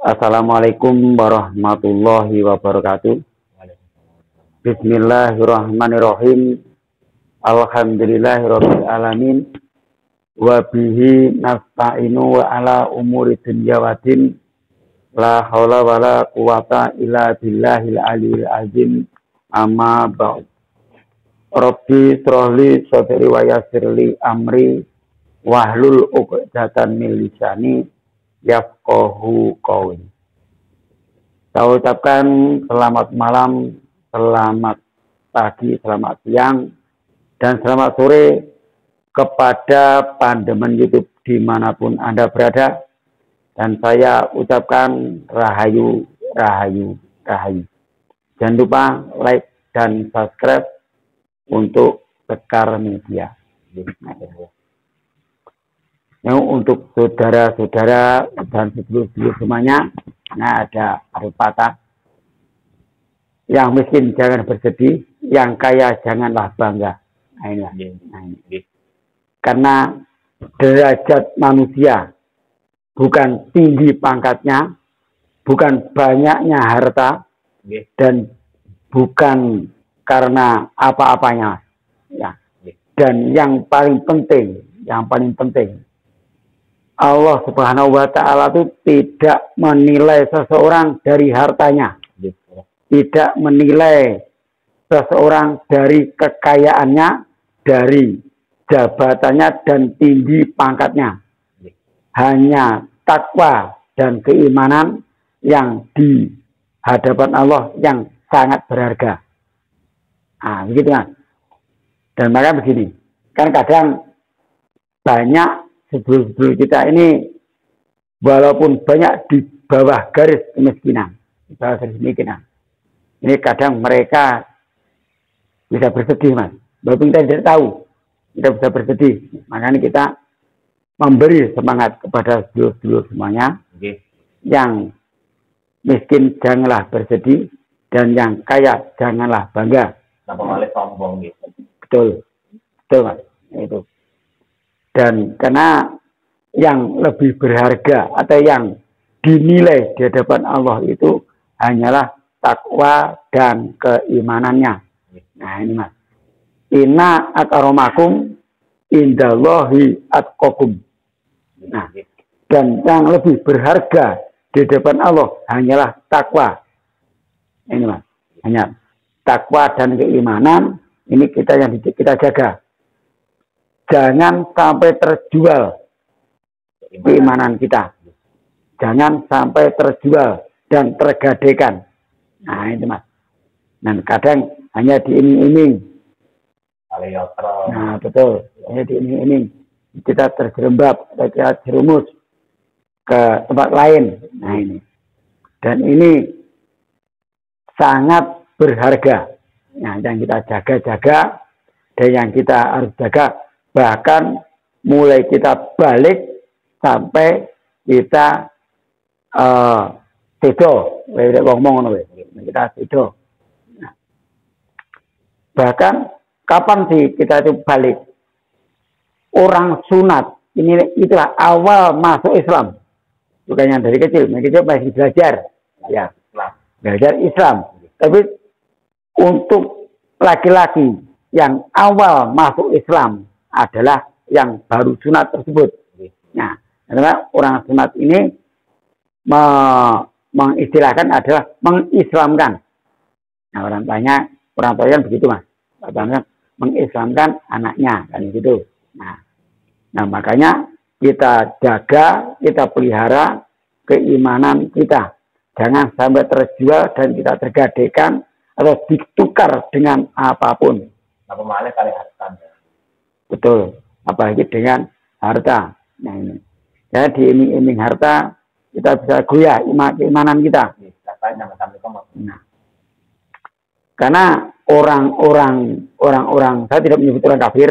Assalamualaikum warahmatullahi wabarakatuh. Bismillahirrahmanirrahim. Alhamdulillahirabbil alamin. Wa bihi nasta'inu wa ala umuri dunya waddin. La haula wala quwata illa billahil aliyyil azim. Amma ba'd. Rabbi shrahli sadri wa yassirli amri wahlul 'uqdatam min lisani yafqahu qawli. Saya ucapkan selamat malam, selamat pagi, selamat siang, dan selamat sore kepada pandemen YouTube dimanapun Anda berada. Dan saya ucapkan rahayu, rahayu, rahayu. Jangan lupa like dan subscribe untuk Sekar Media. Yang untuk saudara-saudara dan sedulur-sedulur semuanya, nah ada patah. Yang miskin jangan bersedih, yang kaya janganlah bangga. Nah, ini. Karena derajat manusia bukan tinggi pangkatnya, bukan banyaknya harta, dan bukan karena apa-apanya. Ya. Dan yang paling penting, Allah Subhanahu wa Ta'ala itu tidak menilai seseorang dari hartanya, tidak menilai seseorang dari kekayaannya, dari jabatannya dan tinggi pangkatnya. Hanya takwa dan keimanan yang di hadapan Allah yang sangat berharga. Nah, begitu kan? Dan maka begini, kan kadang banyak sebelum kita ini walaupun banyak di bawah garis kemiskinan, ini kadang mereka bisa bersedih, Mas. Walaupun kita tidak tahu, kita bisa bersedih. Makanya kita memberi semangat kepada sedulur-sedulur semuanya. Yang miskin janganlah bersedih, dan yang kaya janganlah bangga. Sombong gitu. Betul, Mas. Itu. Dan karena yang lebih berharga atau yang dinilai di hadapan Allah itu hanyalah takwa dan keimanannya. Nah ini, Mas. Inna akramakum indallahi atqakum. Nah, dan yang lebih berharga di hadapan Allah hanyalah takwa. Ini, Mas. Hanya takwa dan keimanan ini kita jaga. Jangan sampai terjual keimanan kita. Jangan sampai terjual dan tergadaikan. Nah, itu, Mas. Dan kadang hanya diiming-iming. Nah, betul. Hanya diiming-iming. Kita terjerembab, kita jerumus ke tempat lain. Nah, ini. Dan ini sangat berharga. Nah, yang kita jaga-jaga dan yang kita harus jaga. Bahkan mulai kita balik sampai kita sedo, kita sedo. Nah, bahkan kapan sih kita itu balik? Orang sunat ini itulah awal masuk Islam, bukan yang dari kecil masih belajar, ya belajar Islam. Tapi untuk laki-laki yang awal masuk Islam adalah yang baru sunat tersebut. Nah, karena orang sunat ini mengistilahkan adalah mengislamkan. Nah, orang tua kan begitu, Mas. Mengislamkan anaknya kan gitu. Nah, makanya kita jaga, kita pelihara keimanan kita. Jangan sampai terjual dan kita tergadaikan atau ditukar dengan apapun. Apa malah kali harta. Betul, apalagi dengan harta. Nah ini, ya diiming-iming harta kita bisa goyah keimanan kita. Nah, karena orang-orang, saya tidak menyebut orang kafir,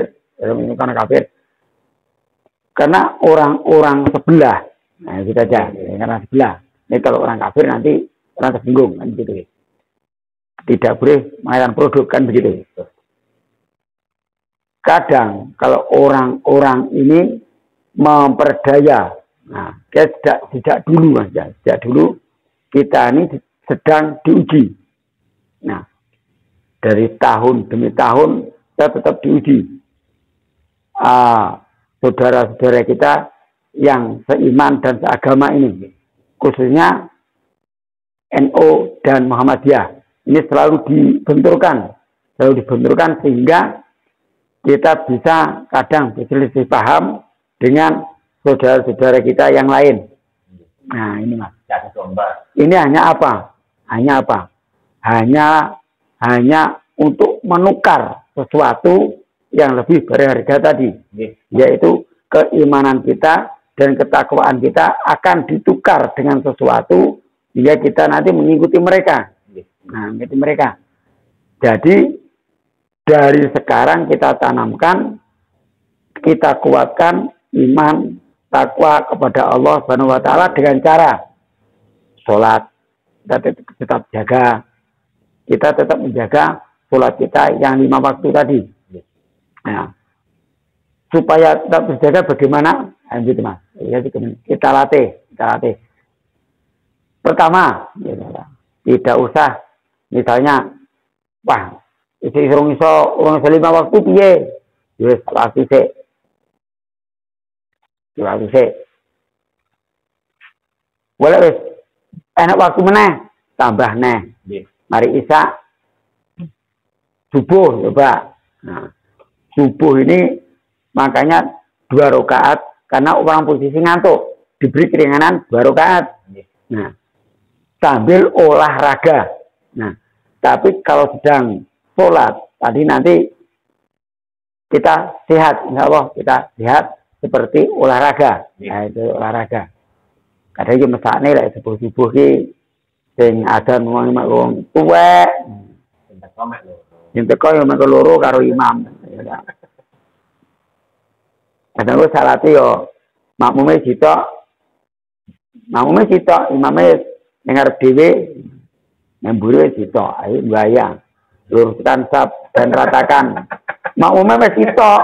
karena orang-orang sebelah. Nah itu saja, karena sebelah. Ini kalau orang kafir nanti orang tersinggung kan begitu. Tidak boleh mengatakan produk kan begitu. Kadang kalau orang-orang ini memperdaya, nah, sejak dulu kita ini sedang diuji. Nah, dari tahun demi tahun kita tetap diuji. Saudara-saudara kita yang seiman dan seagama ini, khususnya NU dan Muhammadiyah, ini selalu dibenturkan sehingga kita bisa kadang berselisih paham dengan saudara-saudara kita yang lain. Nah, ini Mas. Ini hanya apa? Hanya untuk menukar sesuatu yang lebih berharga tadi, yaitu keimanan kita dan ketakwaan kita akan ditukar dengan sesuatu hingga kita nanti mengikuti mereka. Nah, mengikuti mereka. Jadi dari sekarang kita tanamkan, kita kuatkan iman, takwa kepada Allah Subhanahu wa taala dengan cara sholat. Kita tetap jaga. Kita tetap menjaga sholat kita yang 5 waktu tadi. Nah, supaya tetap terjaga bagaimana? Gitu Mas. Kita latih. Pertama, tidak usah misalnya, wah, urung iso 5 waktu piye? Wis lati sik. Boleh wis. Enak waktu meneh, tambah neh. Mari Isya subuh coba. Nah, subuh ini makanya 2 rakaat karena orang posisi ngantuk, diberi keringanan 2 rakaat. Nah, sambil olahraga. Nah, tapi kalau sedang sholat tadi nanti kita sehat, insya Allah kita sehat seperti olahraga. Nah, itu olahraga. Kadang iki mesakne lek subuh-subuh ki sing ada wong tuwek. Sing teko yo mek loro karo imam. Kadang ku salate yo makmume sitok, imame ning arep dhewe memburu sitok, ayo bayang. Luruskan sab dan ratakan. Makmume wis sitok.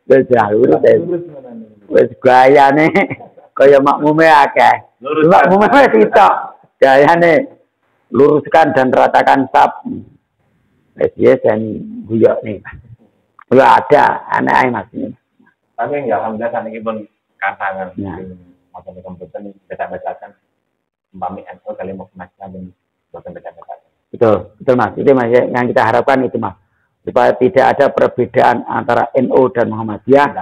Wis jalur wis gayane kaya makmume akeh. Makmume wis sitok. Gayane luruskan dan ratakan sab. Wis dan buyok nih. Ora ada anak Mas ini. Tapi ya alhamdulillah saniki pun katangan macam komputer bisa bacakan umpami NU kali mau macam bukan baca-baca. Betul Mas. Itu Mas yang kita harapkan itu Mas. Supaya tidak ada perbedaan antara NU dan Muhammadiyah.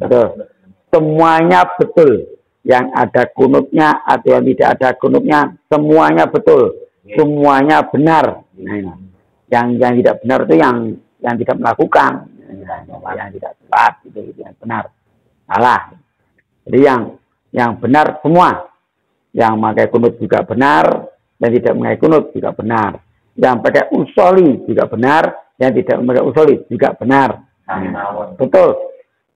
Betul. Semuanya betul. Yang ada kunutnya atau yang tidak ada kunutnya, semuanya betul. Semuanya benar. Nah, yang tidak benar itu yang tidak melakukan, yang tidak tepat, itu yang benar. Salah. Jadi yang benar semua. Yang pakai kunut juga benar, yang tidak pakai kunut juga benar. Yang pakai usoli juga benar, yang tidak pakai usoli juga benar. Betul.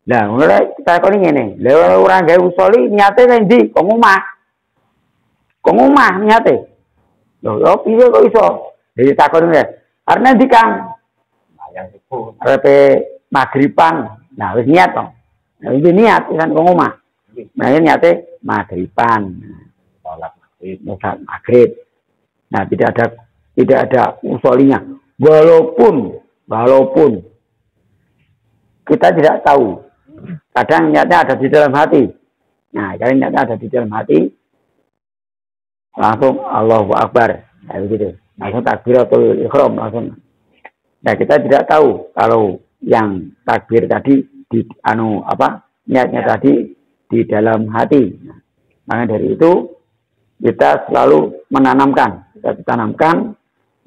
Nah, mulai kita kau ini, lewat orang gaya usoli nyate nanti, kau ngomah nyate. Loh, piye kok iso? Jadi takon ini, karena di Kang, repe magriban, nah wis niat dong. Nah, ini niat kan kau ngomah. Nah, ini nyate magriban, sholat maghrib. Nah, tidak ada usolinya. Walaupun kita tidak tahu. Kadang niatnya ada di dalam hati. Nah, kalau niatnya ada di dalam hati, langsung Allahu Akbar. Nah, begitu. Langsung takbiratul ihram langsung. Nah, kita tidak tahu kalau yang takbir tadi niatnya tadi di dalam hati. Nah, maka dari itu kita selalu menanamkan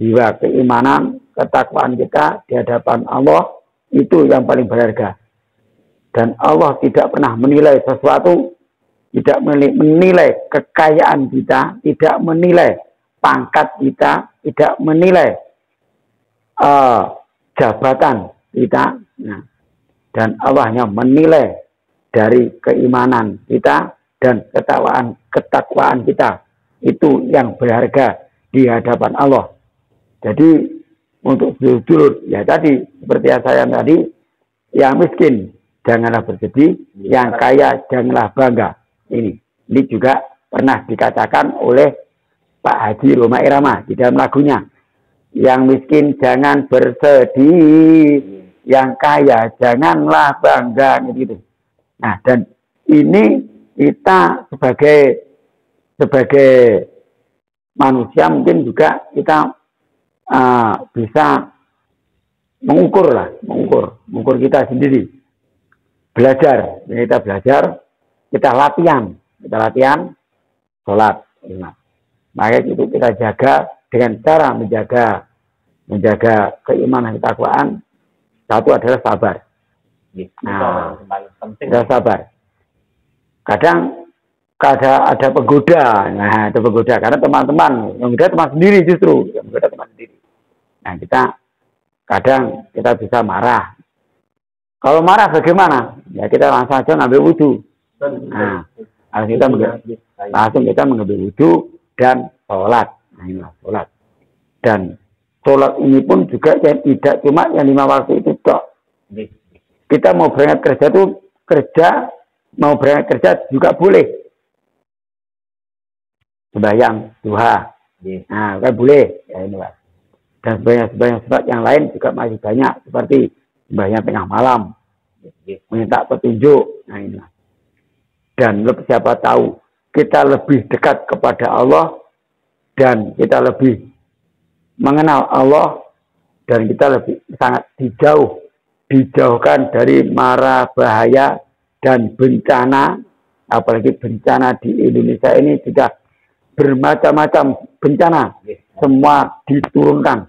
jiwa keimanan, ketakwaan kita di hadapan Allah itu yang paling berharga. Dan Allah tidak pernah menilai sesuatu, tidak menilai kekayaan kita, tidak menilai pangkat kita, tidak menilai jabatan kita. Nah, dan Allah hanya menilai dari keimanan kita dan ketakwaan kita. Itu yang berharga di hadapan Allah. Jadi untuk jujur, ya tadi seperti yang saya tadi, yang miskin janganlah bersedih, yang kaya janganlah bangga. Ini juga pernah dikatakan oleh Pak Haji Roma Irama di dalam lagunya. Yang miskin jangan bersedih, yang kaya janganlah bangga gitu. Nah, dan ini kita sebagai manusia mungkin juga kita bisa mengukur kita sendiri. Kita belajar, kita latihan sholat. Maka itu kita jaga dengan cara menjaga keimanan ketakwaan. Satu adalah sabar. Nah, kita sabar. Kadang ada penggoda. Nah, ada penggoda karena teman-teman yang muda teman sendiri justru, yang muda teman sendiri. Nah, kadang kita bisa marah. Kalau marah bagaimana? Ya kita langsung aja ngambil wudhu. Nah, langsung kita mengambil wudhu dan sholat. Nah, inilah sholat. Dan sholat ini pun juga tidak cuma yang 5 waktu itu toh. Kita mau berangkat kerja mau berangkat kerja juga boleh. Sembahyang duha. Nah, kan boleh. Ya ini Pak. Dan sembahyang sholat yang lain juga masih banyak seperti sembahyang tengah malam, minta petunjuk. Nah, inilah. Dan siapa tahu kita lebih dekat kepada Allah dan kita lebih mengenal Allah dan kita lebih sangat dijauhkan dari mara bahaya dan bencana, apalagi bencana di Indonesia ini sudah bermacam-macam bencana, semua diturunkan,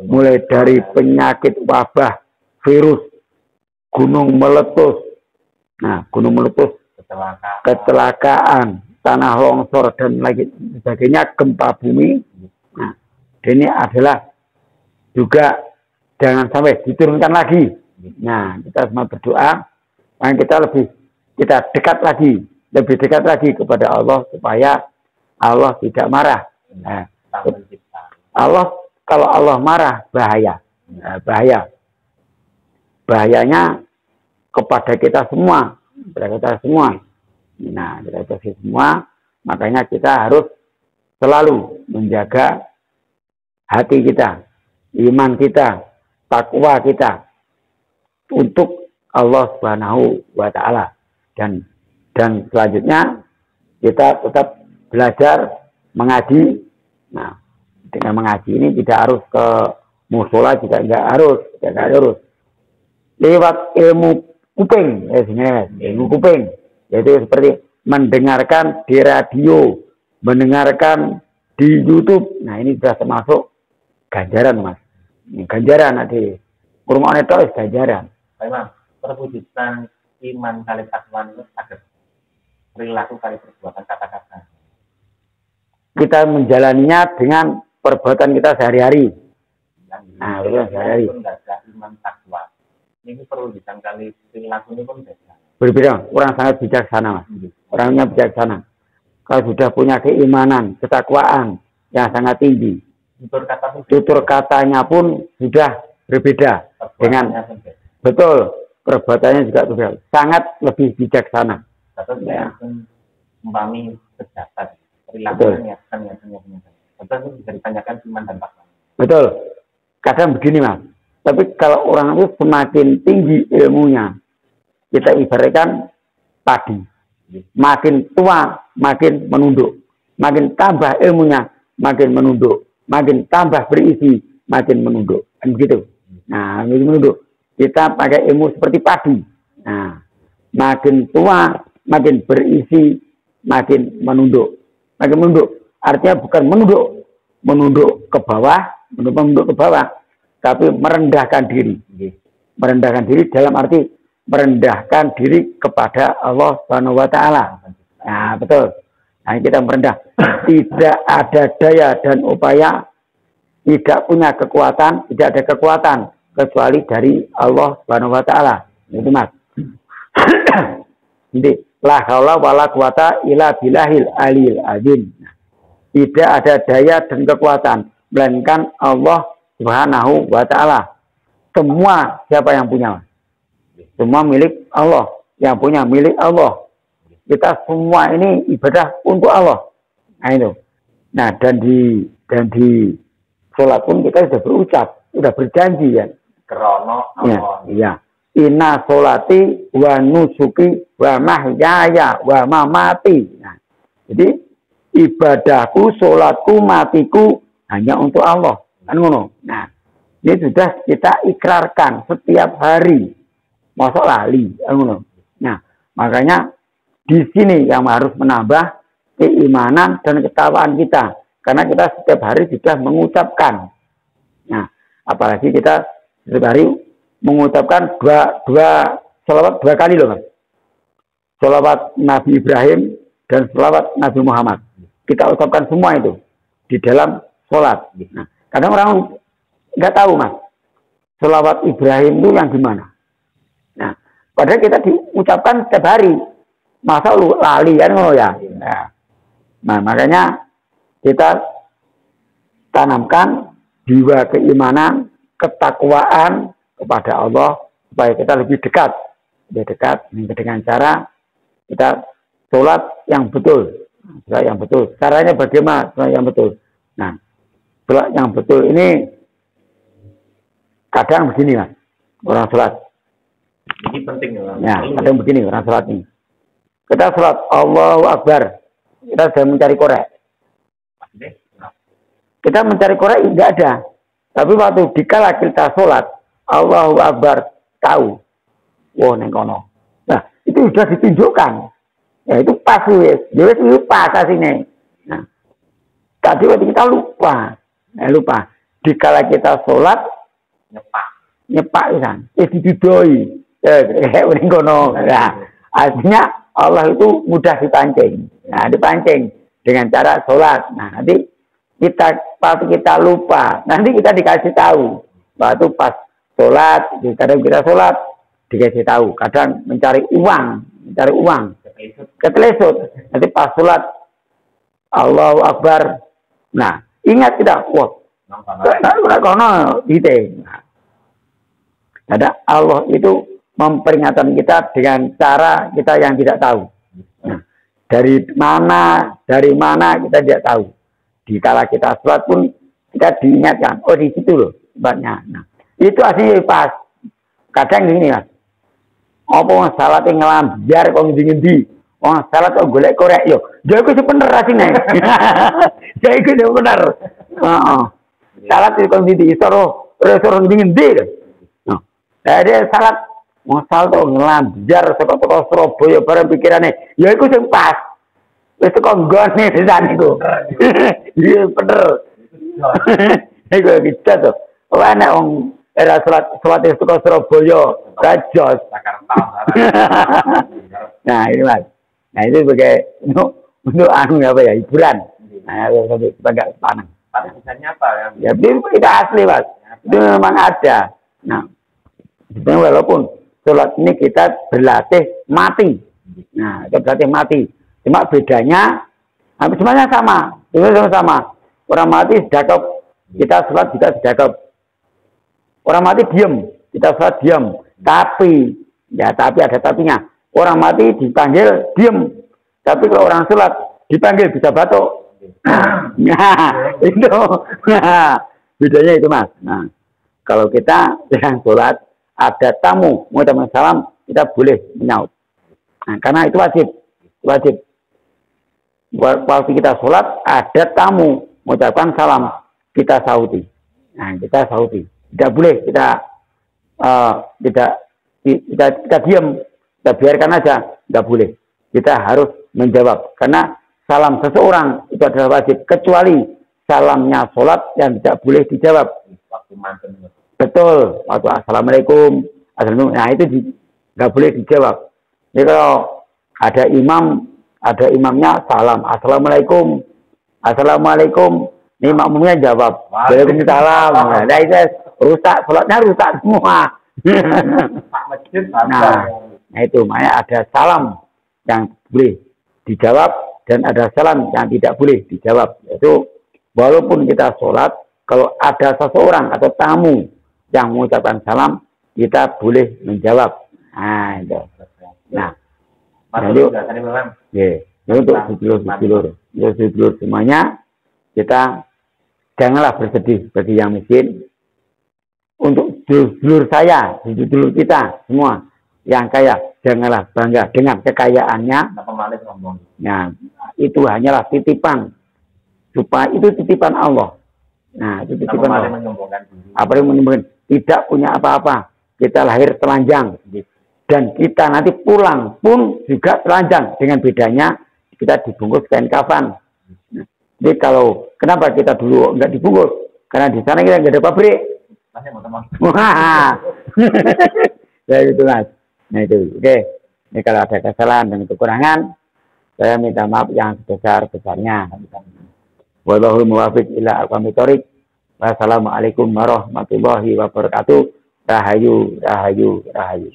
mulai dari penyakit wabah, virus, gunung meletus, kecelakaan, tanah longsor dan lagi sebagainya, gempa bumi. Nah, ini adalah juga jangan sampai diturunkan lagi. Nah, kita semua berdoa, dan kita lebih dekat lagi kepada Allah supaya Allah tidak marah. Nah, kalau Allah marah bahaya. Nah, bahayanya kepada kita semua. Nah, kita semua, makanya kita harus selalu menjaga hati kita, iman kita, takwa kita untuk Allah Subhanahu wa taala. Dan selanjutnya kita tetap belajar mengaji. Nah, dengan mengaji ini tidak harus ke musola, juga enggak harus. Lewat ilmu kuping, yaitu seperti mendengarkan di radio, mendengarkan di YouTube. Nah, ini sudah termasuk ganjaran, Mas. Ini ganjaran nanti. Kurma itu ganjaran. Memang perwujudan iman kali takwa itu agar perilaku kali perbuatan kata-kata. Kita menjalaninya dengan perbuatan kita sehari-hari. Nah, sehari-hari. Iman takwa. Ini perwujudan kali perilaku ini pun berbeda. Orang sangat bijaksana, Mas. Orangnya bijaksana. Kalau sudah punya keimanan, ketakwaan yang sangat tinggi, tutur katanya pun sudah berbeda dengan betul, perbuatannya juga sudah sangat lebih bijaksana. Ya. Umpami pejabat, perilakunya betul bisa ditanyakan iman dan takwa. Betul. Kadang begini, Mas. Tapi kalau orang itu semakin tinggi ilmunya, kita ibaratkan padi. Makin tua, makin menunduk. Makin tambah ilmunya, makin menunduk. Makin tambah berisi, makin menunduk. Kan begitu. Nah, makin menunduk. Kita pakai ilmu seperti padi. Nah, makin tua, makin berisi, makin menunduk. Makin menunduk. Artinya bukan menunduk ke bawah, tapi merendahkan diri. Merendahkan diri dalam arti merendahkan diri kepada Allah Subhanahu wa taala. Nah, betul. Nah, kita merendah. Tidak ada daya dan upaya, tidak punya kekuatan, tidak ada kekuatan kecuali dari Allah Subhanahu wa taala. Itu, Mas. Jadi, la haula wala quwata illa billahil aliyil azim. Tidak ada daya dan kekuatan melainkan Allah Subhanahu wa taala. Semua siapa yang punya? Semua milik Allah. Yang punya milik Allah. kita semua ini ibadah untuk Allah. Nah itu. Nah dan di sholat pun kita sudah berucap, sudah berjanji ya. Krono Allah. Iya. Inna sholati wa nusuki wa mahyaya wa mamati. Nah, jadi ibadahku, sholatku, matiku hanya untuk Allah. Kan ngono. Nah, ini sudah kita ikrarkan setiap hari. Masa lali, kan ngono. Nah, makanya di sini yang harus menambah keimanan dan ketakwaan kita. Karena kita setiap hari sudah mengucapkan. Nah, apalagi kita setiap hari mengucapkan dua sholawat 2 kali loh Mas. Sholawat Nabi Ibrahim dan sholawat Nabi Muhammad. Kita ucapkan semua itu di dalam sholat. Nah, kadang orang nggak tahu Mas. Sholawat Ibrahim itu yang gimana. Nah, padahal kita diucapkan setiap hari. Masa lu lali kan ngono ya. Nah, makanya kita tanamkan jiwa keimanan, ketakwaan kepada Allah supaya kita lebih dekat dengan cara kita sholat yang betul, Caranya bagaimana? Sholat yang betul. Nah, sholat yang betul ini kadang begini Mas, orang sholat. Ini penting ya. Kadang begini orang sholat ini. Kita sholat Allahu Akbar, kita sudah mencari korek. Kita mencari korek nggak ada. Tapi waktu dikala kita sholat Allahu Akbar tahu. Wah neng kono. Nah itu sudah ditunjukkan. Ya itu pas wis. Jadi itu pas asine. Nah tadi waktu kita lupa. Lupa. Dikala kita sholat nyepak kan. Didudoi. Kayak neng kono. Nah artinya Allah itu mudah dipancing. Nah, dipancing dengan cara sholat. Nah, nanti kita lupa. Nanti kita dikasih tahu. Waktu pas sholat, kadang kita sholat, dikasih tahu. Kadang mencari uang. Ketelesut. Nanti pas sholat, Allahu Akbar. Nah, ingat tidak? Wah, ada Allah itu memperingatkan kita dengan cara kita yang tidak tahu. Nah, dari mana kita tidak tahu. Di kala kita sholat pun kita diingatkan, oh di situ loh tempatnya. Nah, itu aslinya pas. Kadang gini Mas. Apa salat yang ngelambiar kok ngendi-ngendi. Wong salat kok golek korek yo. Ya iku bener asline. Ya iku bener. Heeh. Salat kok ngendi iso ngendi-ngendi. Nah, ada salat masal to ngelambiar saka Surabaya bareng pikirane ya iku sing pas wis kok nggone sedan iku iya bener iku bisa to ana wong era salat itu ke Surabaya rajos nah ini Mas nah itu sebagai untuk apa ya hiburan nah sebagai panang misalnya apa ya itu asli Mas itu memang ada nah walaupun sholat ini kita berlatih mati. Nah, kita berlatih mati. Cuma bedanya, semuanya sama. Orang mati sedekap, kita sholat juga sedekap. Orang mati diam, kita sholat diam. Tapi ada tapinya. Orang mati dipanggil diam. Tapi kalau orang sholat dipanggil bisa batuk. Nah, itu. Nah, bedanya itu Mas. Nah, kalau kita sedang sholat, ada tamu mengucapkan salam kita boleh menyaut. Nah, karena itu wajib. Waktu kita sholat ada tamu mengucapkan salam kita sauti. Nah kita sauti. Tidak boleh kita diam, kita biarkan aja. Tidak boleh. Kita harus menjawab karena salam seseorang itu adalah wajib kecuali salamnya sholat yang tidak boleh dijawab. Betul, waktu assalamualaikum, nah itu nggak boleh dijawab. Jadi kalau ada imamnya salam, assalamualaikum, ini makmumnya jawab, waalaikumsalam. Nah itu rusak, sholatnya rusak semua. Nah itu makanya ada salam yang boleh dijawab dan ada salam yang tidak boleh dijawab. Itu walaupun kita sholat, kalau ada seseorang atau tamu yang mengucapkan salam, kita boleh menjawab. Nah, itu. Nah, Masuk juga tadi memang. Untuk sedulur semuanya, kita janganlah bersedih bagi yang miskin. Untuk sedulur saya, sedulur kita semua yang kaya, janganlah bangga dengan kekayaannya. Nah, itu hanyalah titipan, supaya itu titipan Allah. Nah, itu titipan Allah. Apa yang menyombongkan? Tidak punya apa-apa. Kita lahir telanjang, dan kita nanti pulang pun juga telanjang. Dengan bedanya kita dibungkus kain kafan. Nah, jadi kalau kenapa kita dulu nggak dibungkus? Karena di sana kita nggak ada pabrik. Wah, ya itu mas. Nah itu, oke. Ini kalau ada kesalahan dan kekurangan, saya minta maaf yang sebesar-besarnya. Wallahul muwaffiq ila aqwamit thoriq. Wassalamualaikum warahmatullahi wabarakatuh. Rahayu, rahayu, rahayu.